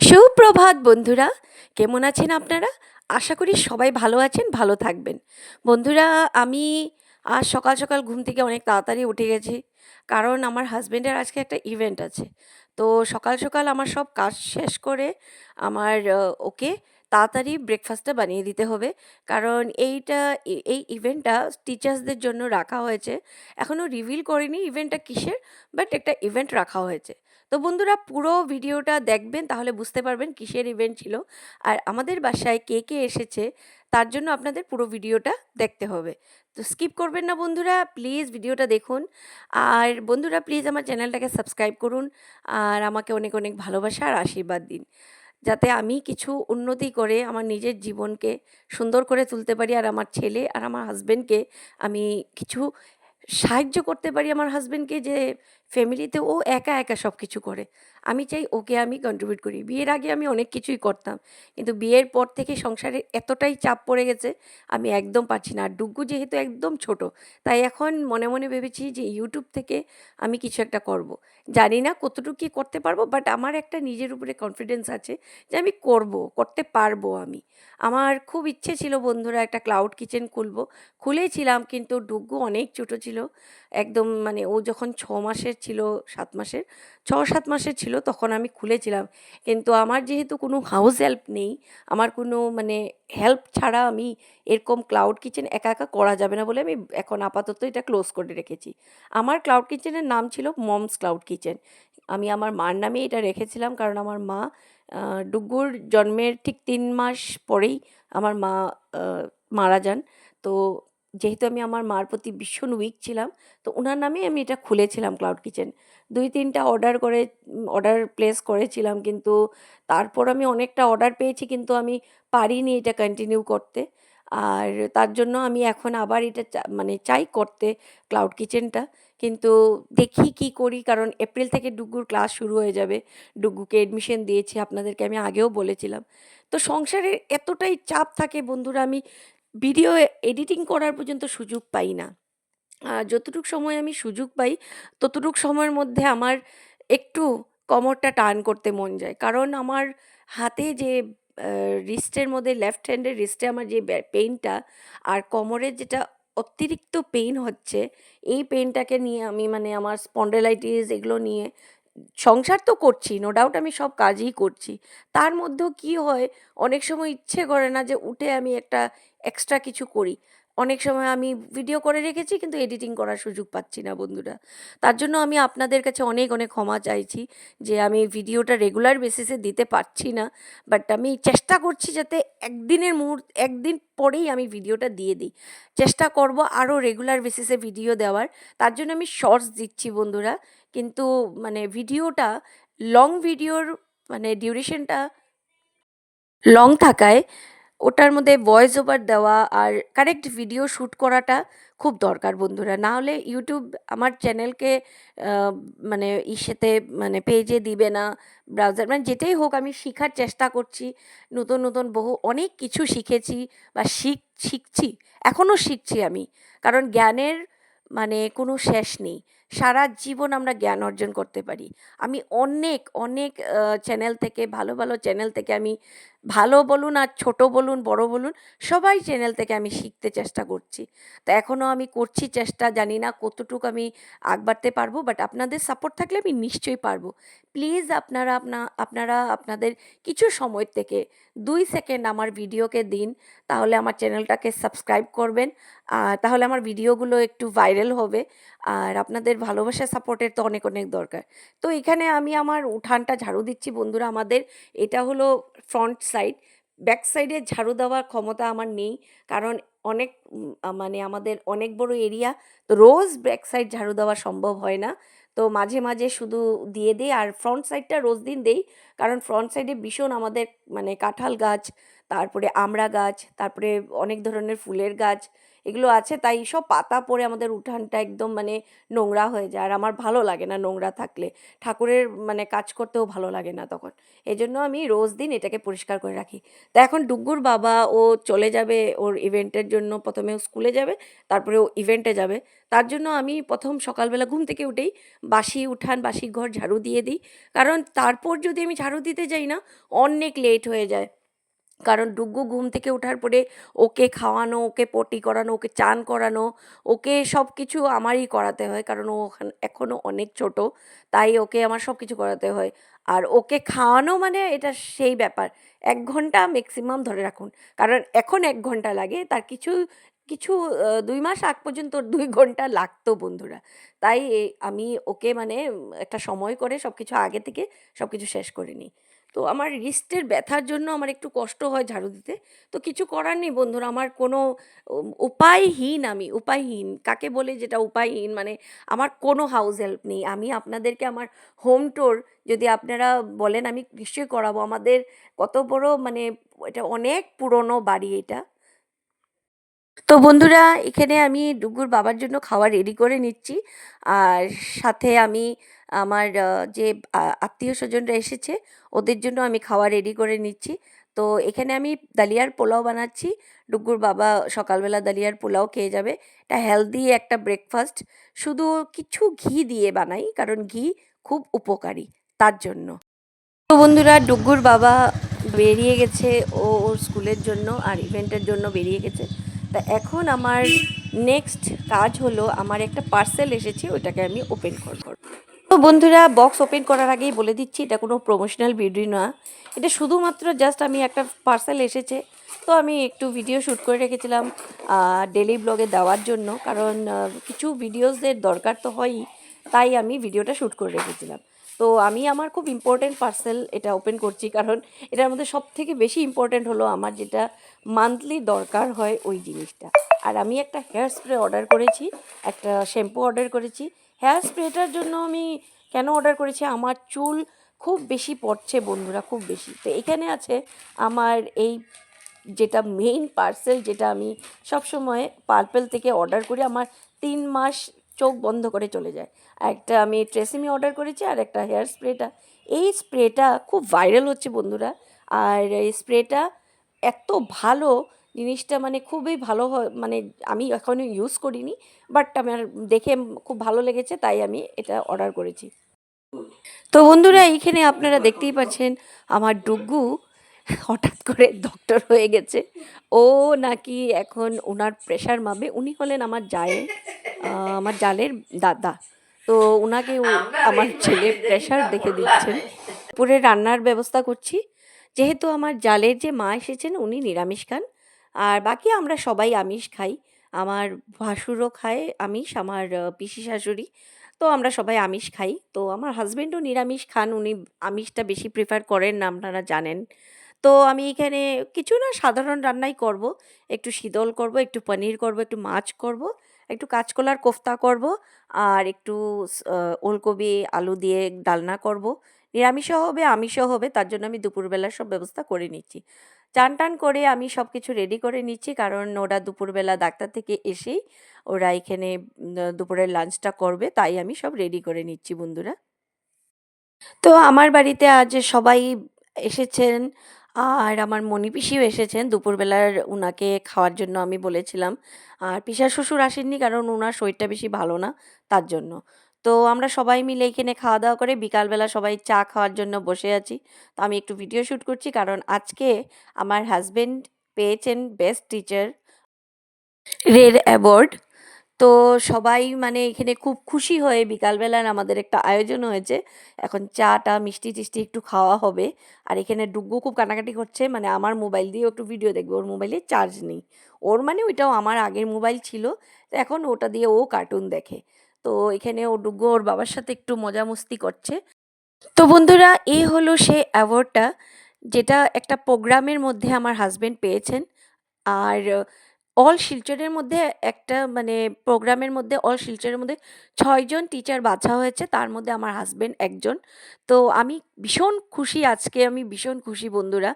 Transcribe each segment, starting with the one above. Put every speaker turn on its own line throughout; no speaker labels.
সুপ্রভাত বন্ধুরা, কেমন আছেন আপনারা? আশা করি সবাই ভালো আছেন, ভালো থাকবেন। বন্ধুরা, আমি আজ সকাল সকাল ঘুম থেকে অনেক তাড়াতাড়ি উঠে গেছি, কারণ আমার হাজবেন্ডের আজকে একটা ইভেন্ট আছে। তো সকাল সকাল আমার সব কাজ শেষ করে আমার ওকে তাড়াতাড়ি ব্রেকফাস্টটা বানিয়ে দিতে হবে, কারণ এই ইভেন্টটা টিচার্সদের জন্য রাখা হয়েছে। এখনও রিভিল করিনি ইভেন্টটা কিসের, বাট একটা ইভেন্ট রাখা হয়েছে। তো বন্ধুরা, পুরো ভিডিওটা দেখবেন, তাহলে বুঝতে পারবেন কিসের ইভেন্ট ছিল আর আমাদের বাসায় কে কে এসেছে। তার জন্য আপনাদের পুরো ভিডিওটা দেখতে হবে। তো স্কিপ করবেন না বন্ধুরা, প্লিজ ভিডিওটা দেখুন। আর বন্ধুরা, প্লিজ আমার চ্যানেলটাকে সাবস্ক্রাইব করুন আর আমাকে অনেক অনেক ভালোবাসা আর আশীর্বাদ দিন, যাতে আমি কিছু উন্নতি করে আমার নিজের জীবনকে সুন্দর করে তুলতে পারি আর আমার ছেলে আর আমার হাজবেন্ডকে আমি কিছু সাহায্য করতে পারি। আমার হাজবেন্ডকে যে ফ্যামিলিতে ও একা একা সব কিছু করে, আমি চাই ওকে আমি কন্ট্রিবিউট করি। বিয়ের আগে আমি অনেক কিছুই করতাম, কিন্তু বিয়ের পর থেকে সংসারে এতটাই চাপ পড়ে গেছে, আমি একদম পারছি না। আর ডুগ্গু যেহেতু একদম ছোট, তাই এখন মনে মনে ভেবেছি যে ইউটিউব থেকে আমি কিছু একটা করব। জানি না কতটুকু কী করতে পারবো, বাট আমার একটা নিজের উপরে কনফিডেন্স আছে যে আমি করতে পারবো। আমার খুব ইচ্ছে ছিল বন্ধুরা, একটা ক্লাউড কিচেন খুলেছিলাম, কিন্তু ডুগ্গু অনেক ছোটো ছিল। একদম মানে ও যখন 6 মাসের ছিল, 7 মাসের, 6-7 মাসের ছিল তখন আমি খুলেছিলাম। কিন্তু আমার যেহেতু কোনো হাউস হেল্প নেই, আমার কোনো মানে হেল্প ছাড়া আমি এরকম ক্লাউড কিচেন একা একা করা যাবে না বলে আমি এখন আপাতত এটা ক্লোজ করে রেখেছি। আমার ক্লাউড কিচেনের নাম ছিল মমস ক্লাউড কিচেন। আমি আমার মার নামে এটা রেখেছিলাম, কারণ আমার মা ডুগ্গুর জন্মের ঠিক 3 মাস পরেই আমার মা মারা যান। তো যেহেতু আমি আমার মার প্রতি ভীষণ উইক ছিলাম, তো ওনার নামেই আমি এটা খুলেছিলাম ক্লাউড কিচেন। 2-3টা অর্ডার প্লেস করেছিলাম, কিন্তু তারপর আমি অনেকটা অর্ডার পেয়েছি, কিন্তু আমি পারিনি এটা কন্টিনিউ করতে। আর তার জন্য আমি এখন আবার এটা মানে চাই করতে ক্লাউড কিচেনটা। কিন্তু দেখি কি করি, কারণ এপ্রিল থেকে ডুগ্গুর ক্লাস শুরু হয়ে যাবে। ডুগ্গুকে এডমিশন দিয়েছি, আপনাদেরকে আমি আগেও বলেছিলাম। তো সংসারের এতটাই চাপ থাকে বন্ধুরা, আমি ভিডিও এডিটিং করার পর্যন্ত সুযোগ পাই না। যতটুক সময় আমি সুযোগ পাই, ততটুক সময়ের মধ্যে আমার একটু কোমরটা টার্ন করতে মন যায়। কারণ আমার হাতে যে রিস্টের মধ্যে, লেফট হ্যান্ডের রিস্টে আমার যে পেইনটা, আর কোমরের যেটা অতিরিক্ত পেইন হচ্ছে, এই পেইনটাকে নিয়ে আমি মানে আমার স্পন্ডেলাইটিস এগুলো নিয়ে সংসার তো করছি, নো ডাউট আমি সব কাজই করছি। তার মধ্যেও কি হয়, অনেক সময় ইচ্ছে করে না যে উঠে আমি একটা এক্সট্রা কিছু করি। অনেক সময় আমি ভিডিও করে রেখেছি, কিন্তু এডিটিং করার সুযোগ পাচ্ছি না বন্ধুরা। তার জন্য আমি আপনাদের কাছে অনেক অনেক ক্ষমা চাইছি যে আমি ভিডিওটা রেগুলার বেসিসে দিতে পারছি না। বাট আমি চেষ্টা করছি যাতে একদিন পরেই আমি ভিডিওটা দিয়ে দিই। চেষ্টা করব আরও রেগুলার বেসিসে ভিডিও দেওয়ার। তার জন্য আমি শর্টস দিচ্ছি বন্ধুরা, কিন্তু মানে লং ভিডিওর মানে ডিউরেশনটা লং থাকায় ওটার মধ্যে ভয়েস ওভার দেওয়া আর কারেক্ট ভিডিও শ্যুট করাটা খুব দরকার বন্ধুরা। না হলে ইউটিউব আমার চ্যানেলকে আহ, মানে ইসেতে মানে পেজে দিবে না। ব্রাউজার মানে যেটাই হোক, আমি শেখার চেষ্টা করছি। নতুন নতুন অনেক কিছু শিখেছি বা শিখছি, এখনও শিখছি আমি। কারণ জ্ঞানের মানে কোনো শেষ নেই। সারা জীবন আমরা জ্ঞান অর্জন করতে পারি। আমি অনেক অনেক চ্যানেল থেকে, ভালো ভালো চ্যানেল থেকে আমি, ভালো বলুন আর ছোট বলুন, বড় বলুন, সবাই চ্যানেল থেকে আমি শিখতে চেষ্টা করছি। তো এখনও আমি করছি চেষ্টা, জানি না কতটুকু আমি আগ বাড়তে পারবো, বাট আপনাদের সাপোর্ট থাকলে আমি নিশ্চয়ই পারবো। প্লিজ আপনারা আপনাদের কিছু সময় থেকে 2 সেকেন্ড আমার ভিডিওকে দিন, তাহলে আমার চ্যানেলটাকে সাবস্ক্রাইব করবেন। তাহলে আমার ভিডিওগুলো একটু ভাইরাল হবে। আর আপনাদের ভালোবাসা সাপোর্টের তো অনেক অনেক দরকার। তো এখানে আমি আমার উঠানটা ঝাড়ু দিচ্ছি বন্ধুরা। আমাদের এটা হলো ফ্রন্ট সাইড। ব্যাক সাইডে ঝাড়ু দেওয়ার ক্ষমতা আমার নেই, কারণ অনেক মানে আমাদের অনেক বড় এরিয়া, তো রোজ ব্যাক সাইড ঝাড়ু দেওয়া সম্ভব হয় না। তো মাঝে মাঝে শুধু দিয়ে দিই, আর ফ্রন্ট সাইডটা রোজ দিন দেই, কারণ ফ্রন্ট সাইডে ভীষণ আমাদের মানে কাঁঠাল গাছ, তারপরে আমড়া গাছ, তারপরে অনেক ধরনের ফুলের গাছ এগুলো আছে। তাই সব পাতা পড়ে আমাদের উঠানটা একদম মানে নোংরা হয়ে যায়। আর আমার ভালো লাগে না নোংরা থাকলে। ঠাকুরের মানে কাজ করতেও ভালো লাগে না তখন। এজন্য আমি রোজ দিন এটাকে পরিষ্কার করে রাখি। তা এখন ডুগ্গুর বাবা ও চলে যাবে ওর ইভেন্টের জন্য। ১ম এ ও স্কুলে যাবে, তারপরে ও ইভেন্টে যাবে। তার জন্য আমি ১ম সকালবেলা ঘুম থেকে উঠেই বাসি উঠান, বাসি ঘর ঝাড়ু দিয়ে দিই। কারণ তারপর যদি আমি ঝাড়ু দিতে যাই না, অনেক লেট হয়ে যায়। কারণ ডুগ্গু ঘুম থেকে ওঠার পরে ওকে খাওয়ানো, ওকে পটি করানো, ওকে চান করানো, ওকে সব কিছু আমারই করাতে হয়। কারণ ও এখনও অনেক ছোট। তাই ওকে আমার সব কিছু করাতে হয়। আর ওকে খাওয়ানো মানে এটা সেই ব্যাপার। ১ ঘন্টা মেক্সিমাম ধরে রাখুন। কারণ এখন ১ ঘন্টা লাগে। তার কিছু, কিছু ২ মাস আগ পর্যন্ত ২ ঘন্টা লাগতো বন্ধুরা। তাই আমি ওকে মানে একটা সময় করে সবকিছু আগে থেকে সবকিছু শেষ করে নিই। তো আমার রিস্টের ব্যথার জন্য আমার একটু কষ্ট হয় ঝাড়ু দিতে। তো কিছু করার নেই বন্ধুরা। আমার কোনো উপায়হীন আমি, উপায়হীন। কাকে বলে যেটা উপায়হীন মানে আমার কোনো হাউস হেল্প নেই। আমি আপনাদেরকে আমার হোম ট্যুর যদি আপনারা বলেন আমি নিশ্চয়ই করাবো। আমাদের কত বড় মানে এটা অনেক পুরনো বাড়ি এটা। তো বন্ধুরা এখানে আমি ডুগুর বাবার জন্য খাবার রেডি করে নিচ্ছি। আর সাথে আমি আমার যে আত্মীয়-স্বজনরা এসেছে ওদের জন্য আমি খাওয়া রেডি করে নিচ্ছি। তো এখানে আমি দালিয়ার পোলাও বানাচ্ছি। ডুগ্গুর বাবা সকালবেলা দালিয়ার পোলাও খেয়ে যাবে। এটা হেলদি একটা ব্রেকফাস্ট। শুধু কিছু ঘি দিয়ে বানাই কারণ ঘি খুব উপকারী তার জন্য। তো বন্ধুরা ডুগ্গুর বাবা বেরিয়ে গেছে ওর স্কুলের জন্য আর ইভেন্টের জন্য বেরিয়ে গেছে। তা এখন আমার নেক্সট কাজ হলো আমার একটা পার্সেল এসেছে ওইটাকে আমি ওপেন করব। তো বন্ধুরা বক্স ওপেন করার আগেই বলে দিচ্ছি এটা কোনো প্রমোশনাল ভিডিও না। এটা শুধুমাত্র জাস্ট আমি একটা পার্সেল এসেছে তো আমি একটু ভিডিও শ্যুট করে রেখেছিলাম ডেলি ব্লগে দেওয়ার জন্য। কারণ কিছু ভিডিওসের দরকার তো হয়ই, তাই আমি ভিডিওটা শ্যুট করে রেখেছিলাম। তো আমি আমার খুব ইম্পর্ট্যান্ট পার্সেল এটা ওপেন করছি কারণ এটার মধ্যে সবথেকে বেশি ইম্পর্ট্যান্ট হলো আমার যেটা মান্থলি দরকার হয় ওই জিনিসটা। আর আমি একটা হেয়ার স্প্রে অর্ডার করেছি, একটা শ্যাম্পু অর্ডার করেছি। হেয়ার স্প্রেটার জন্য আমি কেন অর্ডার করেছি, আমার চুল খুব বেশি পড়ছে বন্ধুরা, খুব বেশি। তো এখানে আছে আমার এই যেটা মেইন পার্সেল যেটা আমি সবসময় পার্পেল থেকে অর্ডার করি, আমার ৩ মাস চোখ বন্ধ করে চলে যায়। একটা আমি ট্রেসিমি অর্ডার করেছি আর একটা হেয়ার স্প্রেটা। এই স্প্রেটা খুব ভাইরাল হচ্ছে বন্ধুরা। আর এই স্প্রেটা এত ভালো জিনিসটা মানে খুবই ভালো হয় মানে আমি এখনও ইউজ করিনি বাট আমার দেখে খুব ভালো লেগেছে তাই আমি এটা অর্ডার করেছি। তো বন্ধুরা এইখানে আপনারা দেখতেই পাচ্ছেন আমার ডুগ্গু হঠাৎ করে ডক্টর হয়ে গেছে। ও নাকি এখন ওনার প্রেশার মাপবে। উনি হলেন আমার জায়ের আমার জালের দাদা। তো উনাকে আমার ছেলে প্রেশার দেখে দিচ্ছেন। দুপুরে রান্নার ব্যবস্থা করছি। যেহেতু আমার জালের যে মা এসেছেন উনি নিরামিষ খান। আর বাকি আমরা সবাই আমিষ খাই। আমার ভাসুরও খায় আমিষ, আমার পিসি শাশুড়ি। তো আমরা সবাই আমিষ খাই। তো আমার হাসব্যান্ডও নিরামিষ খান। উনি আমিষটা বেশি প্রেফার করেন না, আপনারা জানেন। তো আমি এখানে কিছু না সাধারণ রান্নাই করব। একটু শীতল করব, একটু পনির করব, একটু মাছ করব, একটু কাঁচকলার কোফতা করব আর একটু ওলকপি আলু দিয়ে ডালনা করব। নিরামিষও হবে, আমিষও হবে। তার জন্য আমি দুপুরবেলার সব ব্যবস্থা করে নিচ্ছি। চান-টান করে আমি সবকিছু রেডি করে নিচ্ছি। কারণ ওরা দুপুরবেলা ডাক্তার থেকে এসেই ওরা এখানে দুপুরের লাঞ্চটা করবে। তাই আমি সব রেডি করে নিচ্ছি বন্ধুরা। তো আমার বাড়িতে আজ সবাই এসেছেন আর আমার মণিপিসিও এসেছেন দুপুরবেলার উনাকে খাওয়ার জন্য আমি বলেছিলাম। আর পিশাশ্বশুর আসেননি কারণ উনার শরীরটা বেশি ভালো না তার জন্য। তো আমরা সবাই মিলে এখানে খাওয়া-দাওয়া করে বিকালবেলা সবাই চা খাওয়ার জন্য বসে আছি। তো আমি একটু ভিডিও শ্যুট করছি কারণ আজকে আমার হাসব্যান্ড পেয়েছেন বেস্ট টিচার রের অ্যাওয়ার্ড। তো সবাই মানে এখানে খুব খুশি হয়ে বিকালবেলার আমাদের একটা আয়োজন হয়েছে। এখন চা-টা, মিষ্টি-টিষ্টি একটু খাওয়া হবে। আর এখানে ডুগ্গু খুব কান্নাকাটি করছে। মানে আমার মোবাইল দিয়েও একটু ভিডিও দেখবে। ওর মোবাইলে চার্জ নেই। ওর মানে ওইটাও আমার আগের মোবাইল ছিল। তো এখন ওটা দিয়ে ও কার্টুন দেখে। তো এখানে ও ডুগ্গু ওর বাবার সাথে একটু মজা মস্তি করছে। তো বন্ধুরা এই হলো সেই অ্যাওয়ার্ডটা যেটা একটা প্রোগ্রামের মধ্যে আমার হাসব্যান্ড পেয়েছেন। আর অল শিলচরের মধ্যে একটা মানে প্রোগ্রামের মধ্যে অল শিলচরের মধ্যে ৬ জন টিচার বাছা হয়েছে। তার মধ্যে আমার হাসব্যান্ড একজন। তো আমি ভীষণ খুশি, আজকে আমি ভীষণ খুশি বন্ধুরা।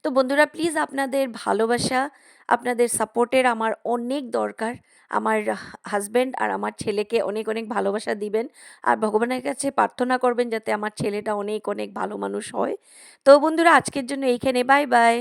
তো বন্ধুরা প্লিজ আপনাদের ভালোবাসা, আপনাদের সাপোর্টের আমার অনেক দরকার। আমার হাসব্যান্ড আর আমার ছেলেকে অনেক, অনেক ভালোবাসা দিবেন। আর ভগবানের কাছে প্রার্থনা করবেন যাতে আমার ছেলেটা অনেক, অনেক ভালো মানুষ হয়। তো বন্ধুরা আজকের জন্য এইখানে বাই, বাই।